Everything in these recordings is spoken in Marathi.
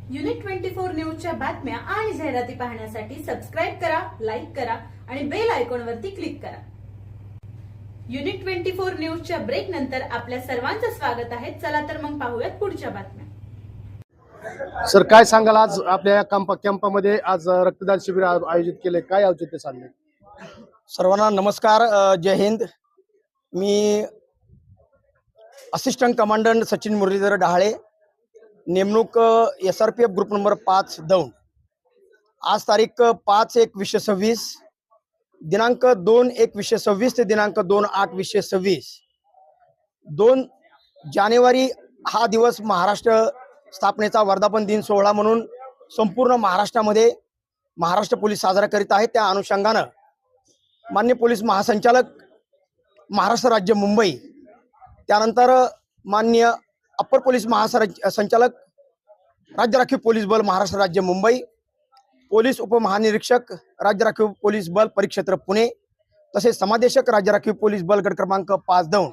युनिट 24 न्यूजच्या बातम्या आणि जाहिराती पाहण्यासाठी सबस्क्राइब करा, लाईक करा आणि बेल आयकॉनवरती क्लिक करा। युनिट 24 न्यूजच्या ब्रेक नंतर आपल्या सर्वांचं स्वागत आहे। चला तर मग पाहूयात पुढच्या बातम्या। सर, काय सांगाल आज आपल्या या कॅम्पामध्ये आज रक्तदान शिबिर आयोजित केले, काय औचित्य साधले? सर्वांना नमस्कार, जय हिंद। मी असिस्टंट कमांडंट सचिन मुरलीधर डहाळे, नेमणूक SRPF ग्रुप नंबर 5 दौंड। आज तारीख 5/1/2026, दिनांक 2/1/2026 ते दिनांक 2/8/2026। 2 जानेवारी हा दिवस महाराष्ट्र स्थापनेचा वर्धापन दिन सोहळा म्हणून संपूर्ण महाराष्ट्रामध्ये महाराष्ट्र पोलीस साजरा करीत आहेत। त्या अनुषंगानं माननीय पोलीस महासंचालक महाराष्ट्र राज्य मुंबई, त्यानंतर माननीय अप्पर पोलीस महासंचालक राज्य राखीव पोलीस बल महाराष्ट्र राज्य मुंबई, पोलीस उपमहानिरीक्षक राज्य राखीव पोलीस बल परिक्षेत्र पुणे, तसेच समादेशक राज्य राखीव पोलीस बल गट क्रमांक 5 दौंड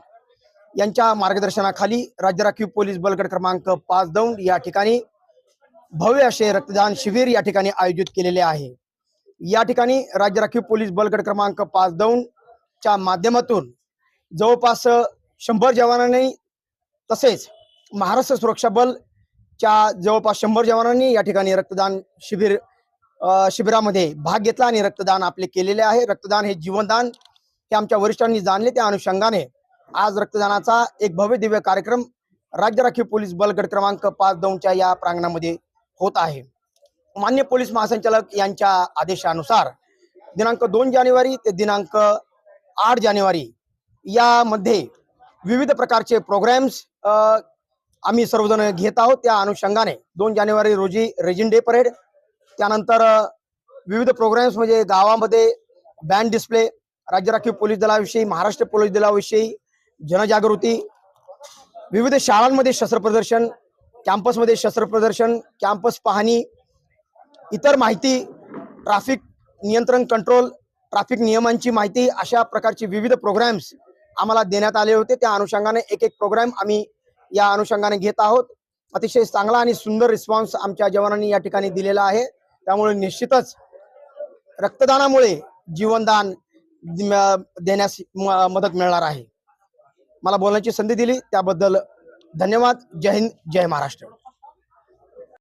यांच्या मार्गदर्शनाखाली राज्य राखीव पोलीस बल गट क्रमांक 5 दौंड या ठिकाणी भव्य असे रक्तदान शिबिर या ठिकाणी आयोजित केलेले आहे। या ठिकाणी राज्य राखीव पोलीस बल गट क्रमांक 5 दौंड च्या माध्यमातून जवळपास 100 जवानांनी, तसेच महाराष्ट्र सुरक्षा बल च्या जवळपास 100 जवानांनी या ठिकाणी रक्तदान शिबिरामध्ये भाग घेतला आणि रक्तदान आपले केलेले आहे। रक्तदान हे जीवनदान हे आमच्या वरिष्ठांनी जाणले, त्या अनुषंगाने आज रक्तदानाचा एक भव्य दिव्य कार्यक्रम राज्य राखीव पोलीस बल गट क्रमांक 5 दौंडच्या या प्रांगणामध्ये होत आहे। माननीय पोलीस महासंचालक यांच्या आदेशानुसार दिनांक 2 जानेवारी ते दिनांक 8 जानेवारी यामध्ये विविध प्रकारचे प्रोग्राम्स आम्ही सर्वजण घेत आहोत। त्या अनुषंगाने 2 जानेवारी रोजी रेजिन डे परेड, त्यानंतर विविध प्रोग्राम्स म्हणजे गावामध्ये बँड डिस्प्ले, राज्य राखीव पोलीस दलाविषयी, महाराष्ट्र पोलीस दलाविषयी जनजागृती, विविध शाळांमध्ये शस्त्र प्रदर्शन, कॅम्पसमध्ये शस्त्र प्रदर्शन, कॅम्पस पाहणी, इतर माहिती, ट्रॅफिक नियंत्रण कंट्रोल, ट्रॅफिक नियमांची माहिती, अशा प्रकारचे विविध प्रोग्राम्स आम्हाला देण्यात आले होते। त्या अनुषंगाने एक प्रोग्राम आम्ही या अनुषंगाने घेत आहोत। अतिशय चांगला आणि सुंदर रिस्पॉन्स आमच्या जवानांनी या ठिकाणी दिलेला आहे। त्यामुळे निश्चितच रक्तदानामुळे जीवनदान देण्यास मदत मिळणार आहे। मला बोलण्याची संधी दिली त्याबद्दल धन्यवाद। जय हिंद, जय महाराष्ट्र।